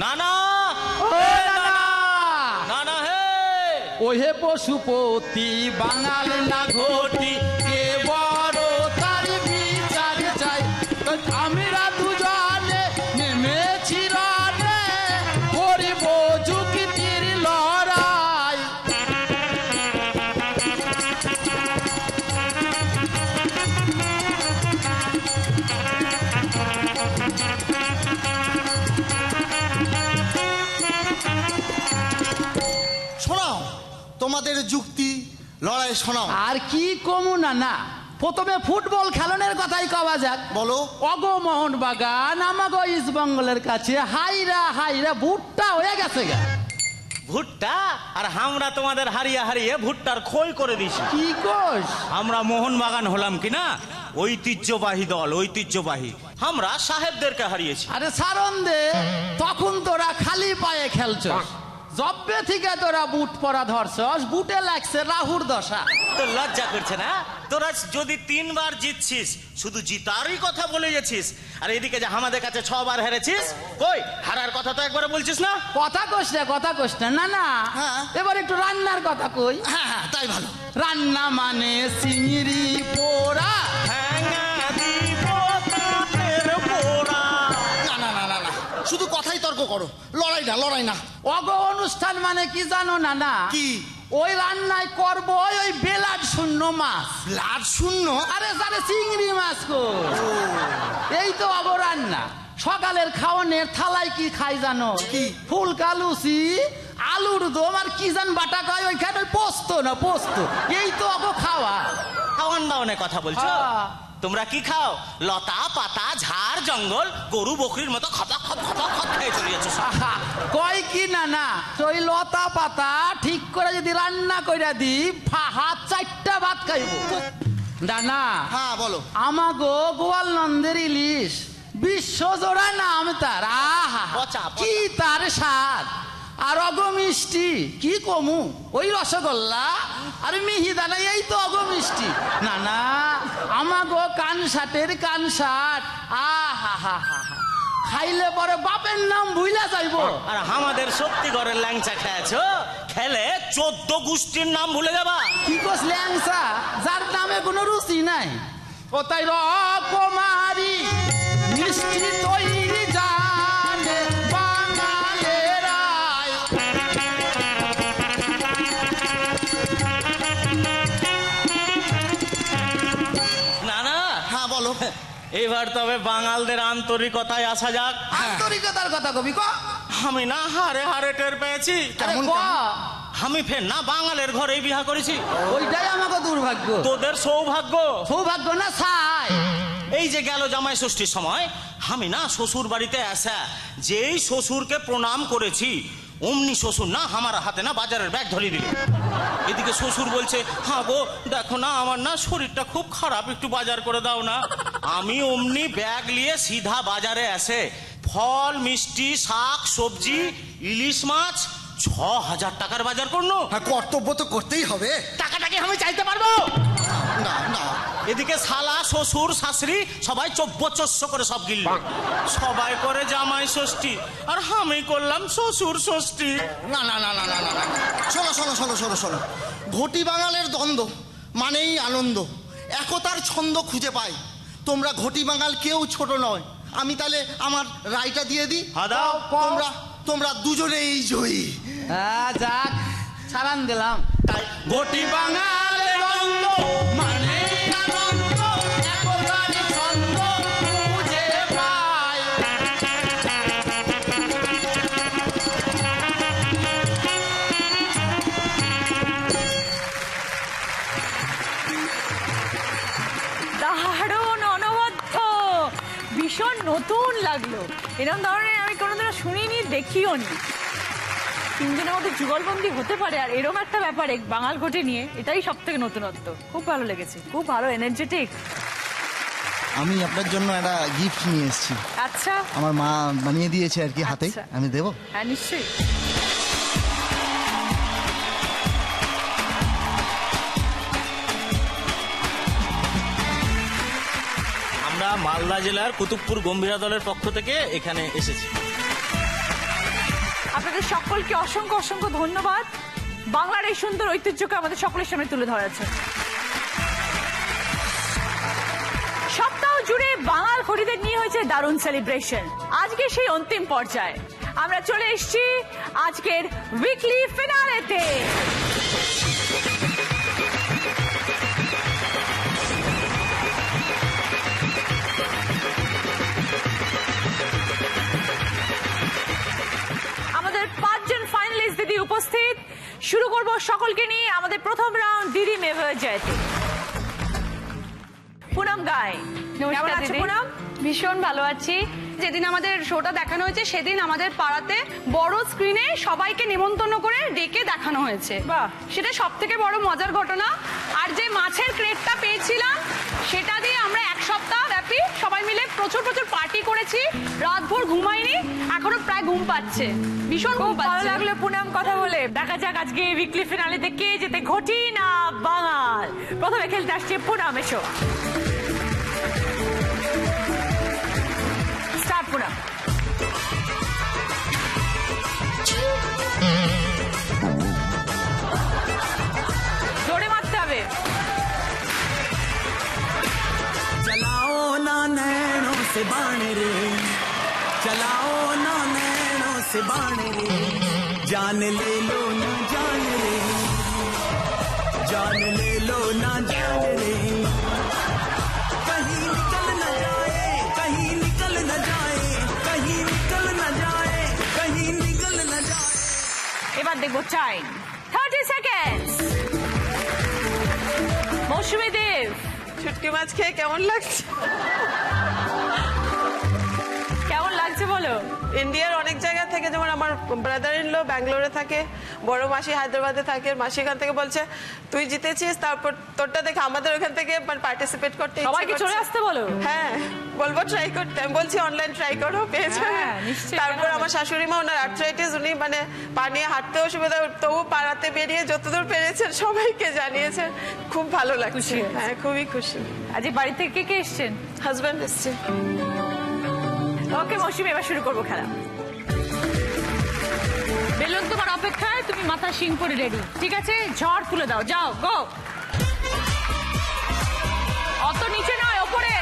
নানা নানা হে ওহে পশুপতি বাঙাল না ঘটি কে বড় তার বিচার চাই আমরা দুজনে নেমেছি রণে করিব যুক্তির লড়াই শোনাও তোমাদের যুক্তি লড়াই শোনাও। আর কি কমু না প্রথমে ফুটবল খেলনের কথাই কওয়া যাক। বলো। অগো মোহনবাগান আমাগো ইস্ট বেঙ্গলের কাছে হাইরা হাইরা ভুট্টা হয়ে গেছে গা। ভুট্টা? আর আমরা তোমাদের হারিয়ে হারিয়ে ভুট্টার খই করে দিছি। কি কোস? আমরা মোহনবাগান হলাম কিনা ঐতিহ্যবাহী দল, ঐতিহ্যবাহী। আমরা সাহেবদেরকে হারিয়েছি। আরে সারণ দে, তখন তোরা খালি পায়ে খেলছস, জব্বে থেকে তোরা বুট পরা ধরছস, বুটে লাগছে রাহুর দশা। তো লজ্জা করছে না? তোরা যদি 3 বার জিতছিস, শুধু জিতারই কথা বলে গেছিস, আর এদিকে যে আমাদের কাছে 6 বার হেরেছিস, কই হারার কথা তো একবার বলছিস না? কথা কইস না না। হ্যাঁ। এবার একটু রান্নার কথা কই। হ্যাঁ হ্যাঁ, তাই ভালো। রান্না মানে চিংড়ি পোড়া। না না না না না, শুধু কথাই তর্ক করো, লড়াই না। অগ অনুষ্ঠান মানে কি জানো না? কি? ওই রান্নায় করব ওই বেলাড শূন্য মাছ। লাড শূন্য? আরে জানে চিংড়ি মাছ কো। এই তো অগ রান্না। সকালের খাওয়ানের থালায় কি খাই জানো? কি? ফুলকা লুচি, আলুর দম, আর কি জান বাটা কয় ওইখানে পোস্ত না পোস্ত। এই তো অগ খাওয়া। খাওয়ান দাওয়ানের কথা বলছো? তোমরা কি খাও? লতা পাতা ঝাড় জঙ্গল গরু বকরির মতো খপা খপ খপা খপ খেয়ে চলে যাচ্ছ। কয় কি না ওই লতা পাতা ঠিক করে যদি রান্না কইরা দি হাত 4টা ভাত খাইব। না হ্যাঁ বলো। আমাগো গোয়াল নন্দের ইলিশ বিশ্বজোড়া নাম তার। আহা পচা। কি তার স্বাদ। আর অগ মিষ্টি কি কমু, ওই রসগোল্লা আর মিহিদানা, এই তো অগ মিষ্টি। না আমাগো কানসাটের কানসাট। আহা হা হা হা, খাইলে পরে বাপের নাম ভুইলা যাইব। আর আমাদের সত্যিগড়ের ল্যাংচা খেয়েছো, খেলে 14 গোষ্ঠীর নাম ভুলে যাবা। কি কস ল্যাংচা, যার নামে কোনো রুচি নাই। ও তাই রকমারি মিষ্টি তৈরি জানে বাঙালেরাই। না হ্যাঁ বলো। এবার তবে বাঙালদের আন্তরিকতায় আসা যাক। আন্তরিকতার কথা কবি ক। আমি না হারে হারে টের পেয়েছি। আরে ক। আমি ফের না বাঙালের ঘরেই বিয়া করেছি। ওইটাই আমাকে দুর্ভাগ্য। তোদের সৌভাগ্য। সৌভাগ্য না ছাই। এই যে গেল জামাই ষষ্ঠীর সময় আমি না শ্বশুর বাড়িতে আসা, যেই শ্বশুরকে প্রণাম করেছি অমনি শ্বশুর না আমার হাতে না বাজারের ব্যাগ ধরিয়ে দিল। এদিকে শ্বশুর বলছে, হ্যাঁ গো দেখো না আমার না শরীরটা খুব খারাপ, একটু বাজার করে দাও না। আমি অমনি ব্যাগ নিয়ে সিধা বাজারে আসে ফল মিষ্টি শাক সবজি ইলিশ মাছ 6000 টাকার বাজার করলো। হ্যাঁ, কর্তব্য তো করতেই হবে। টাকাটাকে আমি চাইতে পারবো না না। এদিকে শালা শ্বশুর শাশুড়ি সবাই চব্বচস্য করে সব গিলল। সবাই করে জামাই ষষ্ঠী আর আমি করলাম শ্বশুর ষষ্ঠী। না না না না না না না, শোনো শোনো শোনো শোনো শোনো, ঘটি বাঙালের দ্বন্দ্ব মানেই আনন্দ, একতার ছন্দ খুঁজে পাই। তোমরা ঘটি বাঙাল কেউ ছোট নয়। আমি তাহলে আমার রায়টা দিয়ে দিই। হ্যাঁ, দাও। তোমরা তোমরা দুজনেই জয়ী। হ্যাঁ যাক, সারান দিলাম। তাই ঘটি বাঙালের দ্বন্দ্ব মানে আনন্দ, একতার ছন্দ খুঁজে পাই। দারুণ অনবদ্য, ভীষণ নতুন লাগলো। এরকম ধরনের আমি কোনোদিনও শুনিনি, দেখিও নি। 3 জনের মধ্যে যুগলবন্দি হতে পারে আর এরকম একটা ব্যাপারে বাঙাল ঘটে নিয়ে, এটাই সব থেকে নতুনত্ব। খুব ভালো লেগেছে, খুব ভালো, এনার্জেটিক। আমি আপনার জন্য একটা গিফট নিয়ে এসেছি। আচ্ছা, আমার মা বানিয়ে দিয়েছে আর কি হাতে। আচ্ছা। আমি দেবো? হ্যাঁ নিশ্চয়ই। আমরা মালদা জেলার কুতুবপুর গম্ভীরা দলের পক্ষ থেকে এখানে এসেছি। আপনাদের সকলকে অসংখ্য অসংখ্য ধন্যবাদ বাংলার এই সুন্দর ঐতিহ্যকে আমাদের সকলের সামনে তুলে ধরার জন্য। সপ্তাহ জুড়ে বাঙাল ঘটিদের নিয়ে হয়েছে দারুণ সেলিব্রেশন। আজকে সেই অন্তিম পর্যায়ে আমরা চলে এসেছি আজকের উইকলি ফিনালেতে। আমাদের 5 জন ফাইনালিস্ট দিদি উপস্থিত। শুরু করব সকলকে নিয়ে আমাদের প্রথম রাউন্ড দিদি মেভা জয়তে। পুনম গায়, কেমন আছো পুনম? ভীষণ ভালো আছি। যেদিন আমাদের শোটা দেখানো হয়েছে সেদিন আমাদের পাড়াতে বড় স্ক্রিনে সবাইকে নিমন্ত্রণ করে ডেকে দেখানো হয়েছে। বাহ, সেটা সব থেকে বড় মজার ঘটনা। আর যে মাছের ক্রেটটা পেয়েছিলাম সেটা দিয়ে আমরা এক সপ্তাহ ব্যাপী সবাই মিলে প্রচুর প্রচুর পার্টি করেছি, রাতভর ঘুমাইনি, এখনো প্রায় ঘুম পাচ্ছে, ভীষণ ঘুম খুব ভালো পাচ্ছে। লাগলো পুনম কথা বলে। দেখা যাক আজকে উইকলি ফিনালেতে কে যেতে, ঘটি না বাঙাল। প্রথমে খেলতে আসছে পুনম, এসো। স্টার্ট পুনম। জোরে মারতে হবে। चलाओ ना नैनों से बाण रे, चलाओ ना नैनों से बाण रे, जान ले लो ना जान रे, जान ले लो ना जान रे, कहीं निकल न जाए, कहीं निकल न जाए, कहीं निकल न जाए, कहीं निकल न जाए। এবার দেখবো টাইম 30 সেকেন্ড। মৌসুমী দেব, শুটকি মাছ খেয়ে কেমন লাগছে? কেমন লাগছে বলো? ইন্ডিয়ার অনেক জায়গা থেকে, যেমন আমার ব্রাদার ইন ল ব্যাঙ্গালোরে থাকে, বড় মাসি হায়দ্রাবাদে থাকে, মাসি এখান থেকে বলছে তুই জিতেছিস, তারপর তোরটা দেখে আমাদের ওখান থেকে পার্টিসিপেট করতে ইচ্ছে সবাইকে চলে করছে। আসতে বলো। হ্যাঁ, বলবো ট্রাই করতে। আমি বলছি অনলাইন ট্রাই করো, পেয়ে যাবে। হ্যাঁ, নিশ্চয়ই, তারপর কেন আমার শাশুড়ি মা, ওনার আর্থ্রাইটিস, উনি মানে পা নিয়ে হাঁটতে অসুবিধা, তবু পাড়াতে বেরিয়ে যতদূর পেরেছেন সবাইকে জানিয়েছেন। খুব ভালো লাগছে। খুশি হয়েছে। হ্যাঁ, খুবই খুশি। আজ বাড়ি থেকে কে কে এসছেন? হাজব্যান্ড এসছে। ওকে মৌসুমী, এবার শুরু করবো খেলা। বেলুন তোমার অপেক্ষায়, তুমি মাথা শিং করে রেডি, ঠিক আছে? ঝড় তুলে দাও, যাও গো। অত নিচে নয়, ওপরে।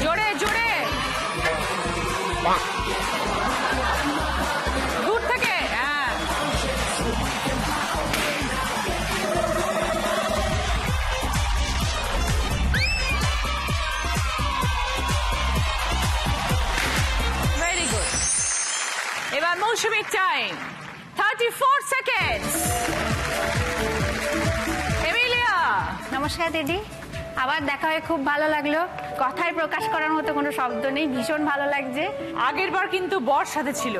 জোরে জোরে, দূর থেকে। হ্যাঁ, ভেরি গুড। এবার মৌসুমীর টাইম 34 সেকেন্ড। এমিলিয়া, নমস্কার দিদি, আবার দেখা হয়ে খুব ভালো লাগলো। কথায় প্রকাশ করার মতো কোনো শব্দ নেই, ভীষণ ভালো লাগছে। আগের বার কিন্তু বর সাথে ছিল,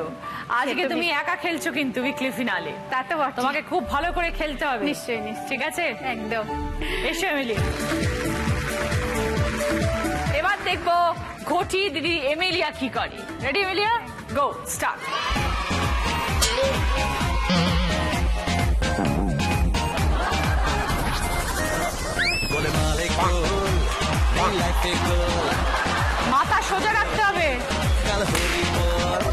আজকে সে তো তুমি একা খেলছো কিন্তু উইকলি ফিনালে। তা তো বটে। তোমাকে খুব ভালো করে খেলতে হবে। নিশ্চয়ই নিশ্চয়ই, ঠিক আছে? একদম। এসো এমিলি। এবার দেখবো ঘটি দিদি এমিলিয়া কি করে। Ready Emilia? Go, start. बोले मालिक बोल लाइफ गोल মাথা সোজা রাখতে হবে। কাল হরি বল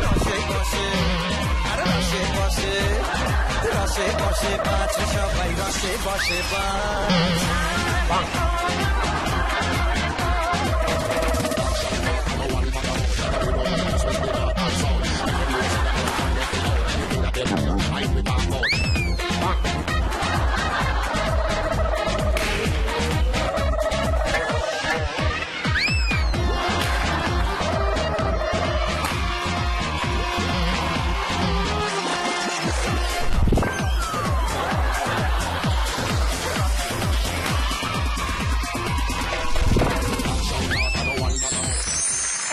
রসে বসে আরে রসে বসে রসে বসে পাঁচ সবাই রসে বসে পাঁচ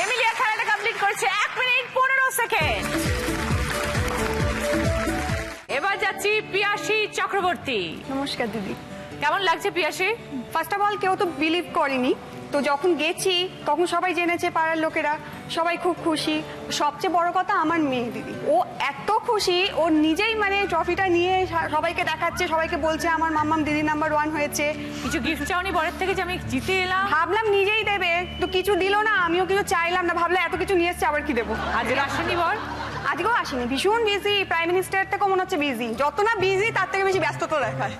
এমিলিয়া খেলাটা কমপ্লিট করছে 1 মিনিট 15 সেকেন্ড। এবার যাচ্ছি পিয়াসী চক্রবর্তী। নমস্কার দিদি। কেমন লাগছে পিয়াসী? ফার্স্ট অফ অল কেউ তো বিলিভ করেনি, তো যখন গেছি তখন সবাই জেনেছে, পাড়ার লোকেরা সবাই খুব খুশি। সবচেয়ে বড় কথা আমার মেয়ে দিদি, ও এত খুশি, ও নিজেই মানে ট্রফিটা নিয়ে সবাইকে দেখাচ্ছে, সবাইকে বলছে আমার মাম্মাম দিদি নাম্বার 1 হয়েছে। কিছু গিফট চাওনি বরের থেকে যে আমি জিতে এলাম? ভাবলাম নিজেই দেবে, তো কিছু দিল না, আমিও কিছু চাইলাম না, ভাবলাম এত কিছু নিয়ে এসছে আবার কি দেবো। আজকে আসেনি বর? আজকেও আসেনি, ভীষণ বিজি, প্রাইম মিনিস্টার থেকে মনে হচ্ছে বিজি, যত না বিজি তার থেকে বেশি ব্যস্ততা দেখায়।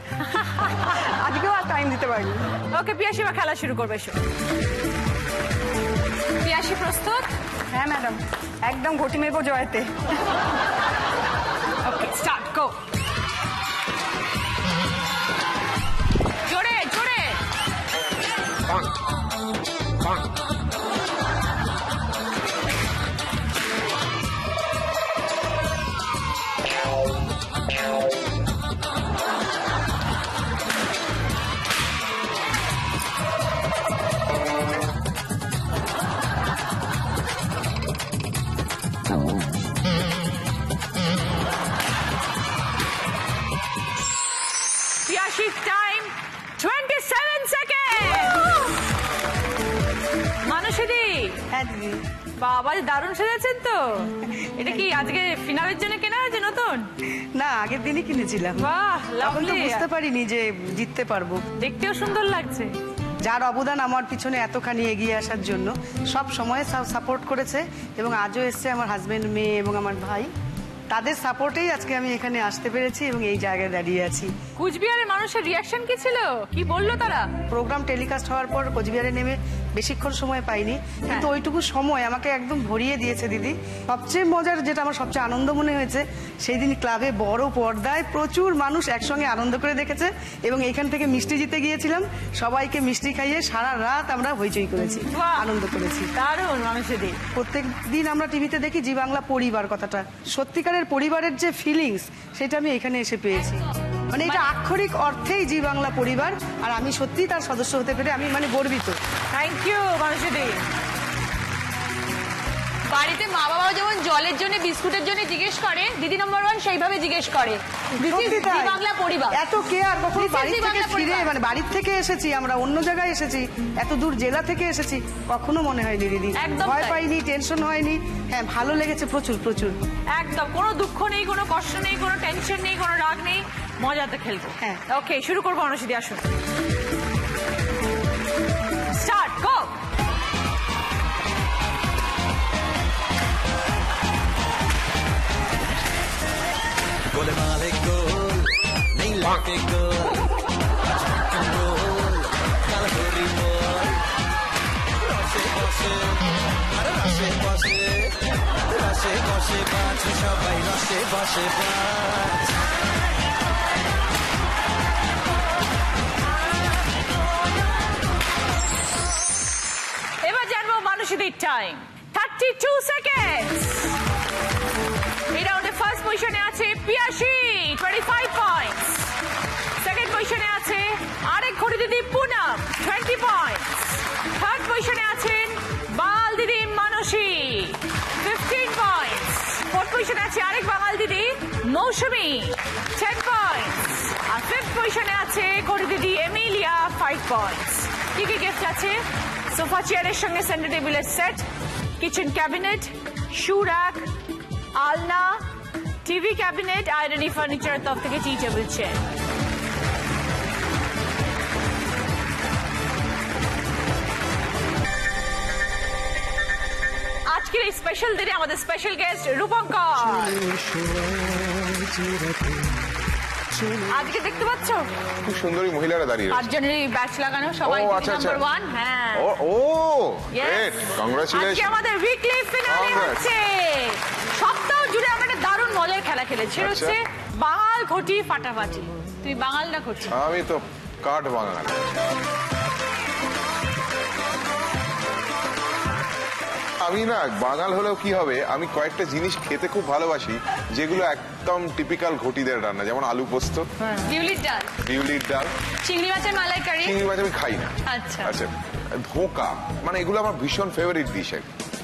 আজকেও আর টাইম দিতে পারিনি। ওকে পিয়াসী, বা খেলা শুরু করবে। পিয়াসী প্রস্তুত? হ্যাঁ ম্যাডাম, একদম ঘটি মেরবো জয়তে। ওকে স্টার্ট, গো। জোরে জোরে। পিয়াসী টাইম 27 সেকেন্ড। মানসীদি, হ্যাঁ দিদি। বাবা দারুণ সেজেছেন তো। এটা কি আজকে ফিনালের জন্য কেনা হয়েছে নতুন? না, আগের দিনই কিনেছিলাম। বাহ, তখন তো লাভলি। বুঝতে পারিনি যে জিততে পারবো। দেখতেও সুন্দর লাগছে। যার অবদান আমার পিছনে এতখানি এগিয়ে আসার জন্য সব সময় সাপোর্ট করেছে, এবং আজও এসছে আমার হাজবেন্ড, মেয়ে এবং আমার ভাই। তাদের সাপোর্টেই আজকে আমি এখানে আসতে পেরেছি এবং এই জায়গায় দাঁড়িয়ে আছি। কুচবিহারের মানুষের রিয়াকশন কি ছিল? কি বললো তারা? প্রোগ্রাম টেলিকাস্ট হওয়ার পর কোচবিহারে নেমে বেশিক্ষণ সময় পাইনি, কিন্তু ওইটুকু সময় আমাকে একদম ভরিয়ে দিয়েছে দিদি। সবচেয়ে মজার যেটা আমার সবচেয়ে আনন্দ মনে হয়েছে, সেই দিন ক্লাবে বড় পর্দায় প্রচুর মানুষ একসঙ্গে আনন্দ করে দেখেছে, এবং এইখান থেকে মিষ্টি জিতে গিয়েছিলাম, সবাইকে মিষ্টি খাইয়ে সারা রাত আমরা হইচই করেছি, বাহ। আনন্দ করেছি। দারুণ মানুষেরই। প্রত্যেক দিন আমরা টিভিতে দেখি জি বাংলা পরিবার কথাটা, সত্যিকারের পরিবারের যে ফিলিংস সেটা আমি এখানে এসে পেয়েছি। মানে এটা আক্ষরিক অর্থেই জি বাংলা পরিবার, আর আমি সত্যি তার সদস্য হতে পেরে আমি মানে গর্বিত। থ্যাংক ইউ মানুষেরই। বাড়িতে মা বাবা যেমন জলের জন্য বিস্কুটের জন্য জিজ্ঞেস করে, দিদি নাম্বার 1 সেইভাবে জিজ্ঞেস করে। This is সত্যি তাই। জি বাংলা পরিবার। এত কেয়ার, কখনো This is বাড়ি জি থেকে বাংলা ফিরে পরিবার। মানে বাড়ির থেকে এসেছি আমরা, অন্য জায়গায় এসেছি, এত দূর জেলা থেকে এসেছি, কখনো মনে হয়নি দিদি। একদম ভয় তাই। পাইনি, টেনশন হয়নি। হ্যাঁ, ভালো লেগেছে প্রচুর প্রচুর। একদম কোনো দুঃখ নেই, কোনো কষ্ট নেই, কোনো টেনশন নেই, কোনো রাগ নেই, মজাতে খেলবো। হ্যাঁ। ওকে শুরু করবো অনুষিদি, আসুন। স্টার্ট, গো। गोलमाल एक गोल नहीं लाके गोल गोल काल होरी बोल रसे बसे अरे रसे बसे रसे बसे बाज सबाई रसे बसे बाज এবার জানবো মানুষিদির টাইম 32 সেকেন্ড। এই রাউন্ডে ফার্স্ট পজিশনে আছে পিয়াসী 25 পয়েন্টস। সেকেন্ড পজিশনে আছে আরেক ঘড়ি দিদি পুনম 20 পয়েন্টস। থার্ড পজিশনে আছেন বাল দিদি মানসী 15 পয়েন্টস। ফোর্থ পজিশনে আছে আরেক বাঙাল দিদি মৌসুমী 10 পয়েন্টস। আর ফিফথ পজিশনে আছে ঘড়ি দিদি এমিলিয়া 5 পয়েন্টস। কি কি গিফট আছে? সোফা চেয়ারের সঙ্গে সেন্টার টেবিলের সেট, কিচেন ক্যাবিনেট, শু র্যাক, আলনা, টিভি ক্যাবিনেট, আয়রনি ফার্নিচারের তরফ থেকে টি টেবিল চেয়ার। আজকের এই স্পেশাল দিনে আমাদের স্পেশাল গেস্ট রূপঙ্কর। আজকে দেখতে পাচ্ছ খুব সুন্দরী মহিলারা দাঁড়িয়ে রয়েছে। 8 জনেরই ব্যাচ লাগানো, সবাই ও, আচ্ছা, আচ্ছা। নাম্বার 1। হ্যাঁ, ও Yes. গ্রেট, আজকে কংগ্রাচুলেশন। আমাদের উইকলি ফিনালে Congrats. হচ্ছে। সপ্তাহ জুড়ে আমরা একটা দারুণ মজার খেলা খেলেছি, আচ্ছা। হচ্ছে বাঙাল ঘটি ফাটাফাটি। তুই বাঙাল না ঘটি? আমি তো কাঠ বাঙাল। আমি না বাঙাল হলেও কি হবে, আমি কয়েকটা জিনিস খেতে খুব ভালোবাসি যেগুলো একদম টিপিক্যাল ঘটিদের রান্না, যেমন আলু পোস্ত, বিউলির ডাল, বিউলির ডাল, চিংড়ি মাছের মালাইকারি। চিংড়ি মাছ আমি খাই না। আচ্ছা। আচ্ছা, ধোকা, মানে এগুলো আমার ভীষণ ফেভারিট ডিশ।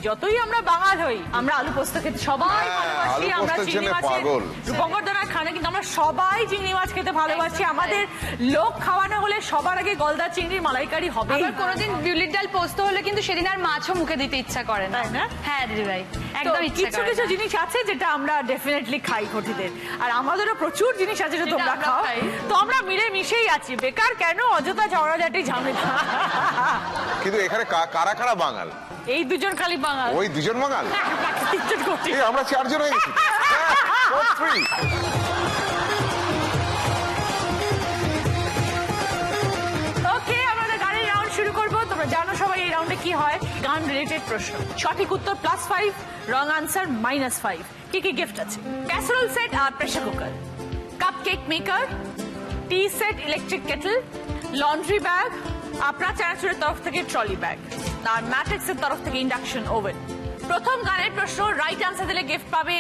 যতই আমরা বাঙাল হই, আমরা আলু পোস্ত খেতে সবাই হ্যাঁ, ভালোবাসি। আলু আমরা পোস্তের চিংড়ি জন্য মাছের পাগল। রূপঙ্কর দানা কারণে কিন্তু আমরা সবাই চিংড়ি মাছ খেতে ভালোবাসি। আমাদের লোক খাওয়ানো হলে সবার আগে গলদা চিংড়ির মালাইকারি হবে। আবার কোনোদিন বিউলির ডাল পোস্ত হলে কিন্তু সেদিন আর মাছও মুখে দিতে ইচ্ছা করে না। তাই না? হ্যাঁ দিদি ভাই, একদম তো ইচ্ছা কিছু করে কিছু না। জিনিস আছে যেটা আমরা ডেফিনেটলি খাই ঘটিদের, আর আমাদেরও প্রচুর জিনিস আছে যেটা যেটা তোমরা আমরা খাও। খাই। তো আমরা মিলে মিশেই আছি, বেকার কেন অযথা ঝগড়াঝাটি ঝামেলা। কিন্তু এখানে কারা কারা বাঙাল? এই দুজন খালি বাঙাল। ওই দুজন বাঙাল? তিনজন ঘটি। এই আমরা 4 জন হয়ে গেছি। free। ওকে, আমাদের গানের রাউন্ড শুরু করবো। তোমরা জানো সবাই এই রাউন্ডে কি হয়, গান রিলেটেড প্রশ্ন। সঠিক উত্তর +5, রং আনসার -5। কি কি গিফট আছে? ক্যাসারোল সেট আর pressure cooker, cup cake maker, tea set, electric kettle, laundry bag, আপনার চানাচুরের তরফ থেকে ট্রলি ব্যাগ, আর ম্যাট্রিক্স এর তরফ থেকে ইন্ডাকশন ওভেন। প্রথম গানের প্রশ্ন, রাইট আনসার দিলে গিফট পাবে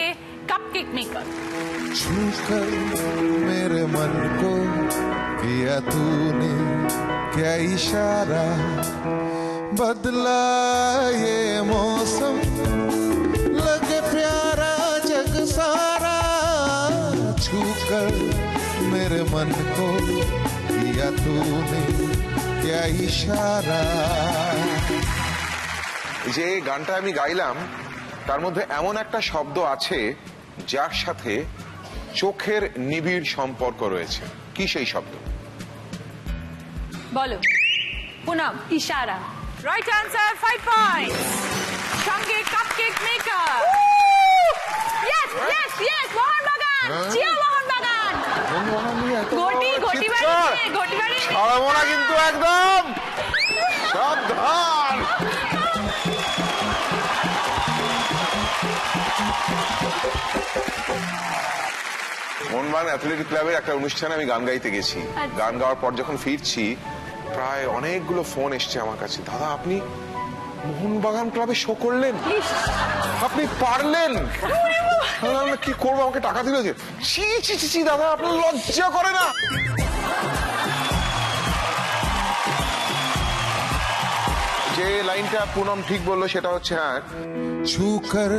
কাপ কেক মেকার। छूकर मेरे मन को किया तूने क्या इशारा, बदला ये मौसम लगे प्यारा जग सारा, छूकर मेरे मन को किया तूने क्या इशारा। যে গানটা আমি গাইলাম তার মধ্যে এমন একটা শব্দ আছে যার সাথে চোখের নিবিড় সম্পর্ক রয়েছে। কি সেই শব্দ? বলো। পুনম। ইশারা। Right answer, 5 point. সঙ্গে cupcake maker. Yes yes yes, Mohun Bagan, জিও মোহনবাগান। ঘটি বাড়ি, ঘটি বাড়ি। ছাড়াবো না কিন্তু একদম, সাবধান। মোহনবাগান অ্যাথলেটিক ক্লাবের একটা অনুষ্ঠানে আমি গান গাইতে গেছি। গান গাওয়ার পর যখন ফিরছি প্রায় অনেকগুলো ফোন এসছে আমার কাছে, দাদা আপনি মোহনবাগান ক্লাবে শো করলেন, আপনি পারলেন। কি করবো, আমাকে টাকা দিল যে। ছি ছি ছি দাদা, আপনার লজ্জা করে না? যে লাইনটা পুনম ঠিক বললো সেটা হচ্ছে, হ্যাঁ, छूकर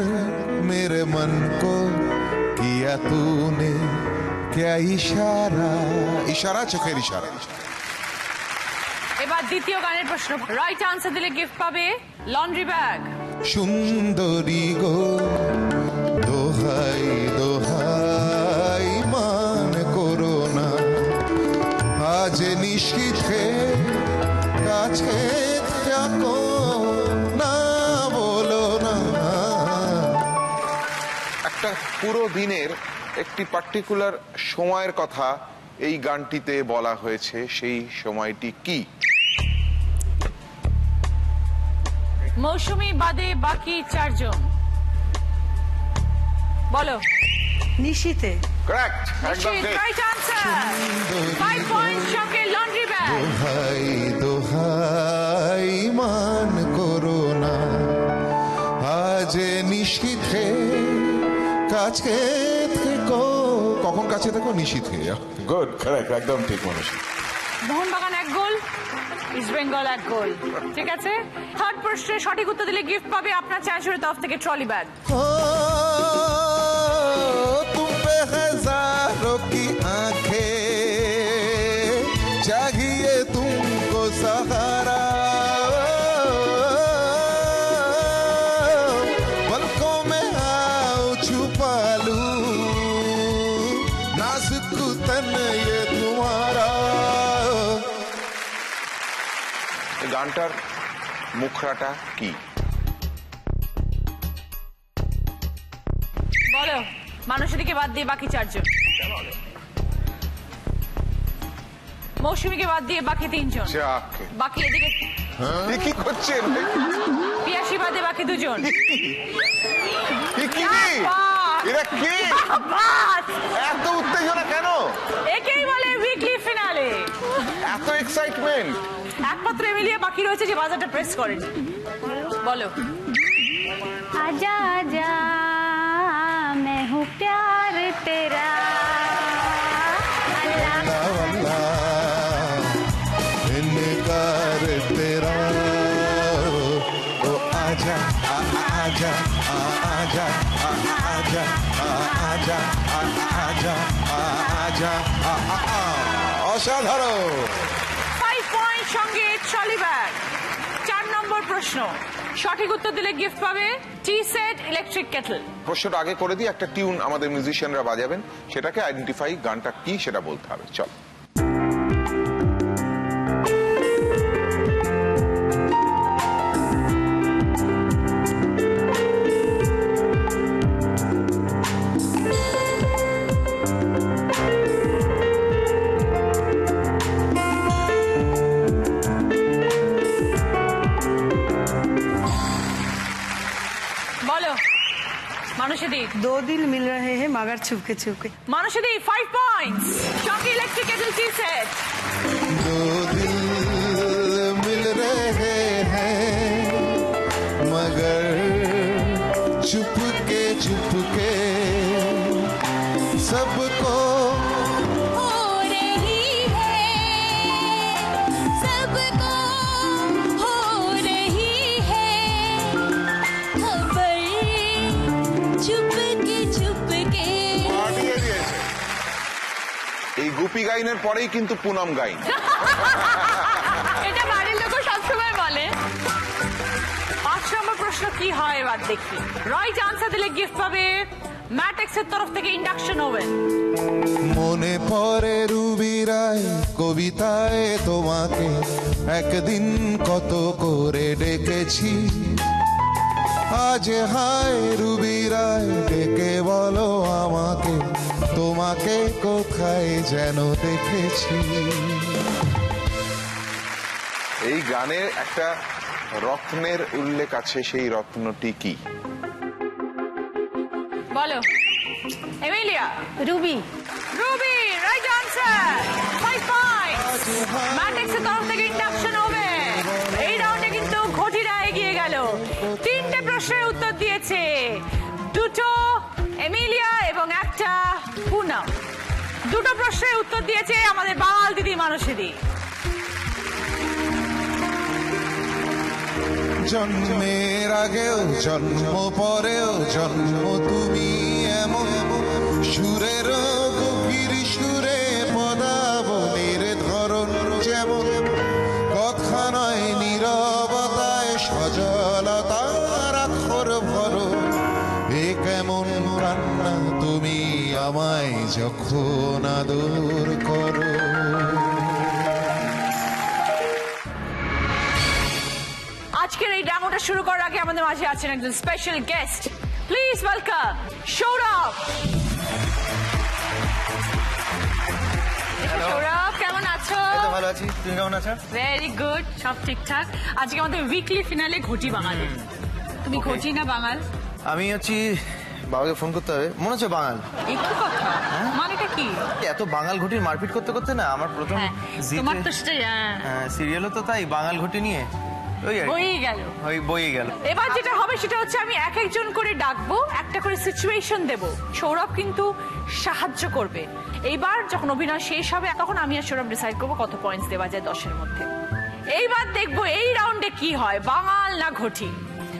मेरे मन को किया तूने क्या इशारा, इशारा चोखेर इशारा। এবার দ্বিতীয় গানের প্রশ্ন, রাইট আনসার দিলে গিফট পাবে লন্ড্রি ব্যাগ। সুন্দরী গো দোহাই দোহাই মান করো না, আজ নিশীথে কাছে থাকো না, বলো না। একটা পুরো দিনের একটি পার্টিকুলার সময়ের কথা এই গানটিতে বলা হয়েছে, সেই সময়টি কি? মৌসুমী বাদে বাকি 4 জন। বলো। নিশীথে। কারেক্ট, একদম ঠিক। Right answer, 5 point. সঙ্গে লন্ড্রি ব্যাগ। দোহাই দোহাই মান করো না, আজ নিশীথে কাছে থেকো। কখন কাছে থেকো? নিশীথে। গুড, কারেক্ট, একদম ঠিক মানুষ। মোহনবাগান 1 গোল, ইস্ট বেঙ্গল 1 গোল। ঠিক আছে, থার্ড প্রশ্নের সঠিক উত্তর দিলে গিফট পাবে আপনার চানাচুরের তরফ থেকে ট্রলি ব্যাগ। तुम पे हजारों की आंखें चाहिए तुमको सहारा, पलकों में आओ छुपा लूं नाजुक तन ये तुम्हारा। গানটার মুখরাটা কি? বলো। মানুষটিকে বাদ দিয়ে বাকি 4 জন। মৌসুমীকে বাদ দিয়ে বাকি 3 জন। বাকি এদিকে কি করছেন? পিয়াসী বাদে বাকি 2 জন। এরা কি? এত উত্তেজনা কেন? একেই বলে উইকলি ফিনালে। এত এক্সাইটমেন্ট। একমাত্র এমিলিয়া বাকি রয়েছে যে বাজারটা প্রেস করেনি। বলো। आजा आजा मैं हूँ प्यार तेरा, इनकार तेरा, ओ आजा आजा आजा आजा आजा आजा आजा आजा অসাধারণ। 5 পয়েন্ট সঙ্গে ট্রলি ব্যাগ। 4 নম্বর প্রশ্ন, সঠিক উত্তর দিলে গিফট পাবে টি সেট ইলেকট্রিক কেটল। প্রশ্নটা আগে করে দিয়ে একটা টিউন আমাদের মিউজিশিয়ানরা বাজাবেন, সেটাকে আইডেন্টিফাই গানটা কি সেটা বলতে হবে। চল। বলো মানুষদি। 2 दिल मिल रहे हैं मगर छुपके छुपके। মানুষদি 5 পয়েন্টস সঙ্গে ইলেকট্রিক কেটল টি সেট। 2 दिल मिल रहे हैं मगर चुपके चुपके सबको हो रही है, सबको हो रही है खबर, चुपके चुपके। পাঠিয়ে দিয়েছে। এই গুপি গাইনের পরেই কিন্তু পুনম গাইন। এটা বাড়ির লোক সবসময় বলে। 5 নম্বর প্রশ্ন কি হয় এবার দেখি। রাইট আনসার দিলে গিফট পাবে ম্যাটেক্সের তরফ থেকে ইন্ডাকশন ওভেন। মনে পড়ে রুবিরায় কবিতায় তোমাকে একদিন কত করে ডেকেছি, আজ হায় রুবিরায় ডেকে বলো আমাকে তোমাকে কোথায় যেন দেখেছি। এই গানের একটা রত্নের উল্লেখ আছে, সেই রত্নটি কি? বলো Emilia. Ruby. Ruby right answer. 5 points ম্যাটেক্সের তরফ থেকে ইন্ডাকশন ওভেন। এই রাউন্ডে কিন্তু ঘটিরা এগিয়ে গেল। 3টে প্রশ্নের উত্তর দিয়েছে, 2টো এমিলিয়া এবং একটা পুনম। 2টো প্রশ্নের উত্তর দিয়েছে আমাদের বাঙাল দিদি মানুষদি। জন্মের আগেও জন্ম পরেও জন্ম তুমি এমন সুরের গভীর সুরে পদাবলীর ধরন যেমন, কথা নয় নীরবতায় সজলতার আখর ভরো, এ কেমন কান্না তুমি আমায় যখন আদর করো। আজকের এই ডেমোটা শুরু করার আগে আমাদের মাঝে আছেন একজন special guest. Please welcome Sourav. Sourav কেমন আছো? ভালো আছি, তুমি কেমন আছো? ভেরি গুড, সব ঠিকঠাক। আজকে আমাদের উইকলি ফিনালে ঘটি বাঙালি। তুমি ঘটি না বাঙাল? আমি হচ্ছি, বাবাকে ফোন করতে হবে, মনে হচ্ছে বাঙাল। এই কি কথা, মানেটা কি? এত বাঙাল ঘটির মারপিট করতে করতে না আমার প্রথম তোমার তো সেটাই সিরিয়ালও তো তাই বাঙাল ঘটি নিয়ে বইয়ে গেল। এবার যেটা হবে সেটা হচ্ছে আমি এক একজন করে ডাকবো, একটা করে সিচুয়েশন দেব, সৌরভ কিন্তু সাহায্য করবে। এইবার যখন অভিনয় শেষ হবে তখন আমি আর সৌরভ ডিসাইড করবো কত পয়েন্টস দেওয়া যায় 10-এর মধ্যে। এইবার দেখবো এই রাউন্ডে কি হয়, বাঙাল না ঘটি।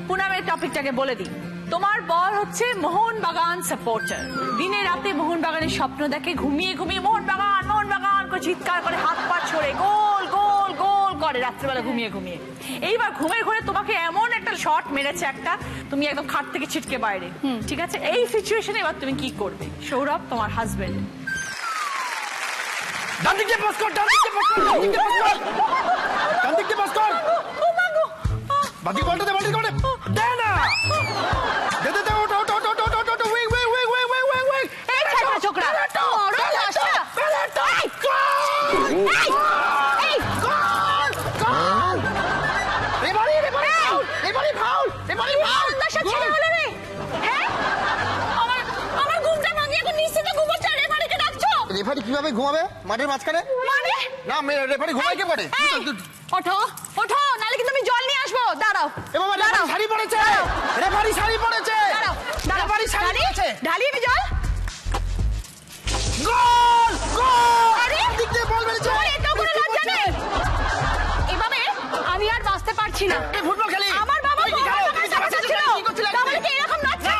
পুনমের টপিকটাকে বলে দিই। তোমার বর হচ্ছে মোহনবাগান সাপোর্টার, দিনে রাতে মোহনবাগানের স্বপ্ন দেখে, ঘুমিয়ে ঘুমিয়ে মোহনবাগান মোহনবাগান করে চিৎকার করে, হাত পা ছড়ে গোল গোল গোল করে রাত্রিবেলা ঘুমিয়ে ঘুমিয়ে। এইবার ঘুমের ঘরে তোমাকে এমন একটা শট মেরেছে একটা, তুমি একদম খাট থেকে ছিটকে বাইরে। ঠিক আছে, এই সিচুয়েশনে এবার তুমি কি করবে? সৌরভ তোমার হাজবেন্ড। বাকি বলটা দে, বাকি বলটা দে না, দে দে দে, ওটা ওটা ওটা ওটা ওটা ওটা, ওয়েক ওয়েক ওয়েক ওয়েক ওয়েক ওয়েক ওয়েক, এই ছোকরা ছোকরা ওরে লাশা, এই গোল গোল, এবারে এবারে এবারে ফাউল, এবারে ফাউল, লাশা ছেড়ে হলো রে। হ্যাঁ, আমার আমার ঘুমটা ভাঙিয়ে এখন নিশ্চিত ঘুমোচ্ছে, রেফারিকে ডাকছো? রেফারি কিভাবে ঘুমাবে মাঠের মাঝখানে? মানে না, রেফারি ঘুমায় কে পারে? ওঠো ওঠো, নালে কিন্তু আমি জল নিয়ে আসবো। দাঁড়াও, এ বাবা, রেফারি শাড়ি পরেছে, রেফারি শাড়ি পরেছে, রেফারি শাড়ি পরেছে, ঢালিয়ে নি জল। গোল গোল, আরে দিক দিয়ে বল মেরেছে, এটাও কোনো লজ্জা নেই। এভাবে আমি আর বাঁচতে পারছি না। এই ফুটবল খেলি আমার বাবা ছিল, তাহলে কি এরকম নাচছে?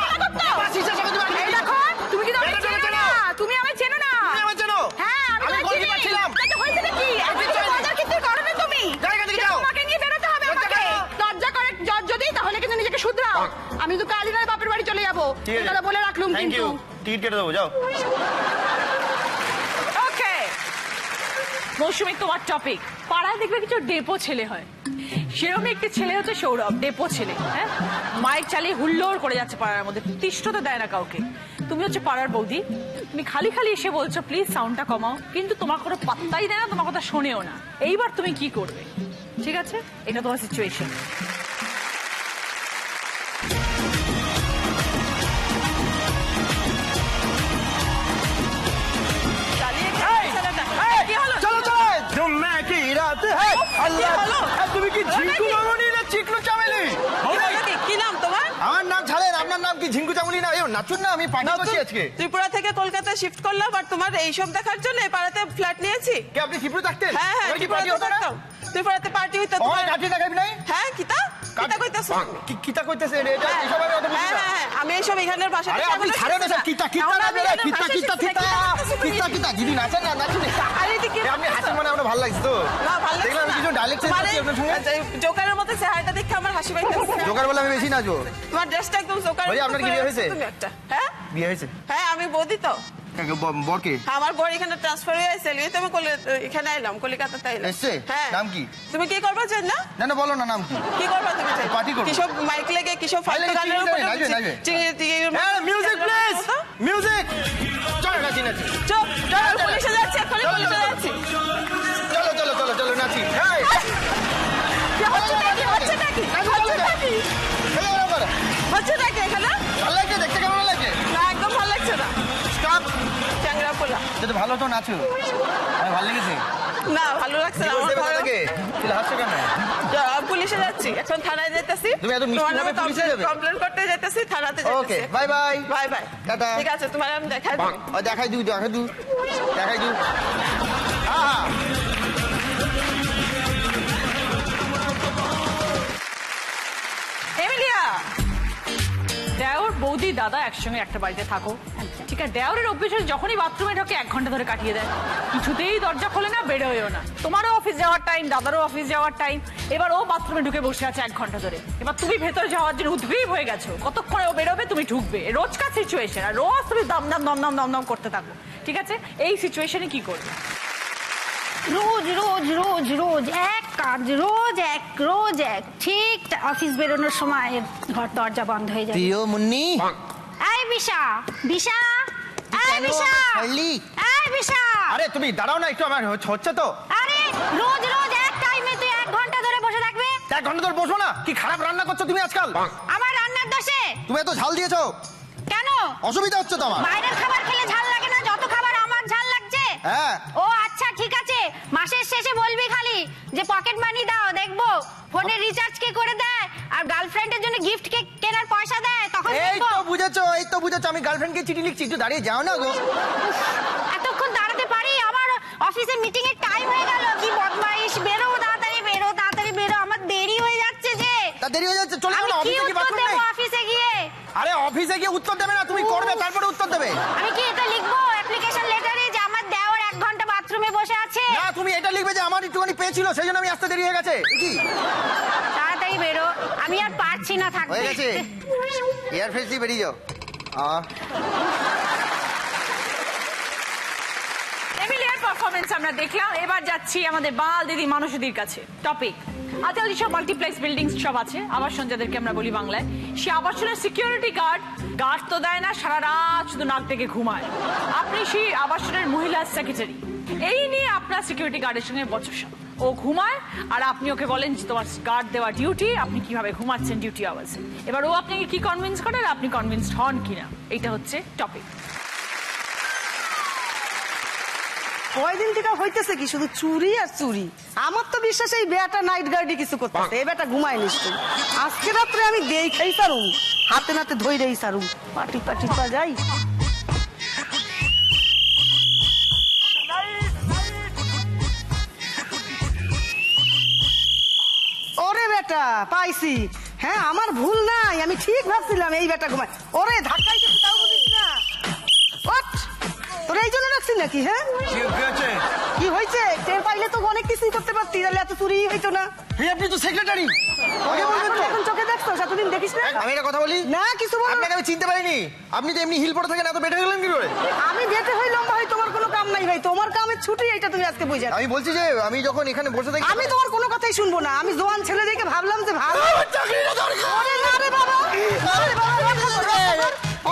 আমি তো কালই নয় বাপের বাড়ি চলে যাবো এই কথা বলে রাখলুম থ্যাংক কিন্তু ইউ, টিকিট কেটে দেবো, যাও। ওকে মৌসুমী, তোমার টপিক। পাড়ায় দেখবে কিছু ডেপো ছেলে হয়, সেরকমই একটি ছেলে হচ্ছে সৌরভ, ডেপো ছেলে। হ্যাঁ, মাইক চালিয়ে হুল্লোড় করে যাচ্ছে পাড়ার মধ্যে, তিষ্ঠতে দেয় না কাউকে। তুমি হচ্ছে পাড়ার বৌদি, তুমি খালি খালি এসে বলছো প্লিজ সাউন্ডটা কমাও, কিন্তু তোমার কোনো পাত্তাই দেয় না, তোমার কথা শোনেও না। এইবার তুমি কি করবে? ঠিক আছে, এটা তোমার সিচুয়েশন। চলো চলো, জুম্মা কি রাত है আল্লাহ। তুমি কি ঝিঙ্কু মামনি না চিকলু চামেলি? কি নাম তোমার? আমার নাম ছাড়েন, আপনার নাম কি ঝিঙ্কু চামেলি না? নাচুন না, আমি পার্টি করছি আজকে। ত্রিপুরা থেকে কলকাতায় শিফট করলাম আর তোমার এইসব দেখার জন্য এই পাড়াতে ফ্ল্যাট নিয়েছি। কে আপনি ত্রিপুরা থাকতেন? হ্যাঁ হ্যাঁ, কি পার্টি হতো না? ত্রিপুরাতে পার্টি হইতো। ওই কাঠি দেখাবি নাই? হ্যাঁ, কিতা কিতা কইতাছ? কিতা কইতেছে রে? এটা এসব আমি অত বুঝি হ্যাঁ না। হ্যাঁ, আমি এইসব এখানের ভাষা আরে আপনি ছাড়েন না, কিতা কিতা না রে, কিতা কিতা কিতা কিতা কিতা দিদি নাচেন না, নাচুন। আরে কি আপনি হাসেন মানে আমার ভালো লাগছে তো। না, ভালো লাগছে দেখলাম না। কিছু ডায়লগ চেঞ্জ করছি আপনার সঙ্গে। জোকারের মতো চেহারাটা দেখে আমার হাসি পাইতেছে। জোকার বলে আমি বেশি নাচবো। তোমার ড্রেসটা একদম জোকার। ভাই, আপনার কি বিয়ে হয়েছে? তুমি একটা, হ্যাঁ বিয়ে হয়েছে? হ্যাঁ, আমি বৌদি তো। বরকে আমার বর এখানে ট্রান্সফার হয়ে আসছে, লিয়ে আমি এখানে আইলাম, কলকাতাতে আইলাম। এসছে? হ্যাঁ। নাম কি? তুমি কি করবা চাই না? না না, বলো না নাম কি? কি করবা তুমি চাই? পার্টি করবো। কিসব মাইক লেগে কিসব ফালতু নাচবে, গানের উপর নাচবে, নাচবে। Music music please, music. চলো নাচি নাচি। চুপ, চলো, চলো। পুলিশে যাচ্ছে, এখনই চলো, পুলিশে চলো। যাচ্ছি। চলো চলো চলো চলো নাচি। হচ্ছেটা কি? হচ্ছেটা কি? হচ্ছেটা কি এখানে? ভালো লাগছে দেখতে, কেমন লাগছে? না, একদম ভালো লাগছে না। স্টপ। চ্যাংরা পোলা। যেটা ভালো তো নাচো, আমার ভালো লেগেছে। না, ভালো লাগছে না। দেবে তাকে তুই হাসছো কেন? পুলিশে যাচ্ছি, এখন থানায় যাইতেছি। তুমি এত মিষ্টি ভাবে পুলিশে যাবে? কমপ্লেন করতে যাইতেছি, থানাতে যাইতেছি। Okay, bye bye. Bye bye. Tata. ঠিক আছে, তোমার আমি দেখাই দিই। ও দেখাই দিও, দেখাই দিও, দেখাই দিও। হ্যাঁ এমিলিয়া, দেওর বৌদি দাদা একসঙ্গে একটা বাড়িতে থাকো, ঠিক আছে? দেওরের অভ্যেস হচ্ছে যখনই বাথরুমে ঢোকে 1 ঘন্টা ধরে কাটিয়ে দেয়, কিছুতেই দরজা খোলে না, বেরোয়ও না। তোমারও অফিস যাওয়ার টাইম, দাদারও অফিস যাওয়ার টাইম, এবার ও বাথরুমে ঢুকে বসে আছে 1 ঘন্টা ধরে। এবার তুমি ভেতরে যাওয়ার জন্য উদ্গ্রীব হয়ে গেছো, কতক্ষণে ও বেরোবে, তুমি ঢুকবে। রোজকার সিচুয়েশন, আর রোজ তুমি দম দম দম দম দম দম করতে থাকো, ঠিক আছে? এই সিচুয়েশনে কি করবে? রোজ রোজ রোজ রোজ এক কাজ, রোজ এক, ঠিক অফিস বেরোনোর সময় ঘর দরজা বন্ধ হয়ে যায়। প্রিয় মুন্নি, এই বিশা, বিশা, এই বিশা, এই বিশা। আরে তুমি দাঁড়াও না একটু, আমার হচ্ছে তো। আরে রোজ রোজ এক টাইমে তুই 1 ঘন্টা ধরে বসে থাকবে? 1 ঘন্টা ধরে বসো না? কি খারাপ রান্না করছো তুমি আজকাল? আমার রান্নার দোষে? তুমি এত ঝাল দিয়েছো কেন? অসুবিধা হচ্ছে তো আমার। বাইরের খাবার খেলে ঝাল লাগে না, যত খাবার আমার ঝাল লাগছে। হ্যাঁ। ও আচ্ছা, ঠিক আছে, মাসের শেষে বলবি খালি যে পকেট মানি দাও, দেখবো ফোনে রিচার্জ কে করে দেয় আর গার্লফ্রেন্ডের জন্য গিফট কে কেনার পয়সা দেয়, তখন এই দেখবো। তো বুঝেছো, এই তো বুঝেছো, আমি গার্লফ্রেন্ডকে চিঠি লিখছি, একটু দাঁড়িয়ে যাও না গো। এতক্ষণ দাঁড়াতে পারি? আমার অফিসে মিটিং এর টাইম হয়ে গেল। কি বদমাইশ, বেরো তাড়াতাড়ি, বেরো তাড়াতাড়ি, বেরো, আমার দেরি হয়ে যাচ্ছে যে। তা দেরি হয়ে যাচ্ছে, চলে যাও আমি না, কি অফিসে কি উত্তর বাথরুম দেবো নেই? অফিসে গিয়ে? আরে অফিসে গিয়ে উত্তর দেবে না, তুমি করবে তারপরে উত্তর দেবে। আমি কি এটা লিখবো অ্যাপ্লিকেশন লেটারে যে আমার দেওর 1 ঘন্টা বাথরুমে বসে আছে? না, তুমি এটা লিখবে যে আমার একটুখানি পেয়েছিল, সেই জন্য আমি আসতে দেরি হয়ে গেছে। কি তাড়াতাড়ি বেরো, আমি আর পারছি না থাকতে। হয়ে গেছে, এয়ার ফ্রেশ দিয়ে বেরিয়ে যাও। এমিলিয়ার পারফরমেন্স আমরা দেখলাম, এবার যাচ্ছি আমাদের বাল দিদি মানসীদির কাছে। টপিক আজকাল যেসব মাল্টিপ্লেক্স বিল্ডিং সব আছে, আবাসন যাদেরকে আমরা বলি বাংলায়, সে আবাসনের সিকিউরিটি গার্ড তো দেয় না, সারা রাত শুধু নাক ডেকে ঘুমায়। আপনি সেই আবাসনের মহিলা সেক্রেটারি, এই নিয়ে আপনার সিকিউরিটি গার্ডের সঙ্গে বচসা। ও ঘুমায় আর আপনি ওকে বলেন যে তোমার গার্ড দেওয়া ডিউটি, আপনি কিভাবে ঘুমাচ্ছেন ডিউটি আওয়ার্সে। এবার ও আপনাকে কি কনভিন্স করে আর আপনি কনভিন্সড হন কিনা, এইটা হচ্ছে টপিক। কয়দিন থেকে হইতেছে কি শুধু চুরি আর চুরি। আমার তো বিশ্বাস এই বেটা নাইট গার্ডে কিছু করতেছে, এই বেটা ঘুমায় নিশ্চয়। আজকে রাত্রে আমি দেখাই সারুম, হাতে নাতে ধইরেই সারুম, পাটি পাটি পা যাই। ওরে বেটা পাইছি, হ্যাঁ আমার ভুল নাই, আমি ঠিক ভাবছিলাম এই বেটা ঘুমায়। ওরে ধাক্কাই কিছু তাও বুঝিস না। ওঠ, তোরা এই জন্য রাখছিস নাকি? হ্যাঁ কি হয়েছে? টের পাইলে তো অনেক কিছুই করতে পারতি, তাহলে এত চুরি হইতো না। আপনি তো সেক্রেটারি, এখন চোখে দেখছো? তুমি কোনোদিন দেখিস না? আমি একটা কথা বলি, না কিছু বল। আপনাকে আমি চিনতে পারিনি। আপনি তো এমনি হিল পরে থাকেন, এত বেটে গেলেন কি করে? আমি বেটে হই লম্বা হই, তোমার কোনো কাম নাই ভাই। তোমার কামের ছুটি এইটা তুমি আজকে বুঝা। আমি বলছি যে আমি যখন এখানে বসে থাকি, আমি তোমার কোনো কথাই শুনবো না। আমি জোয়ান ছেলে দেখে ভাবলাম যে ভালো। চাকরিটা দরকার। আরে না রে বাবা, আরে বাবা,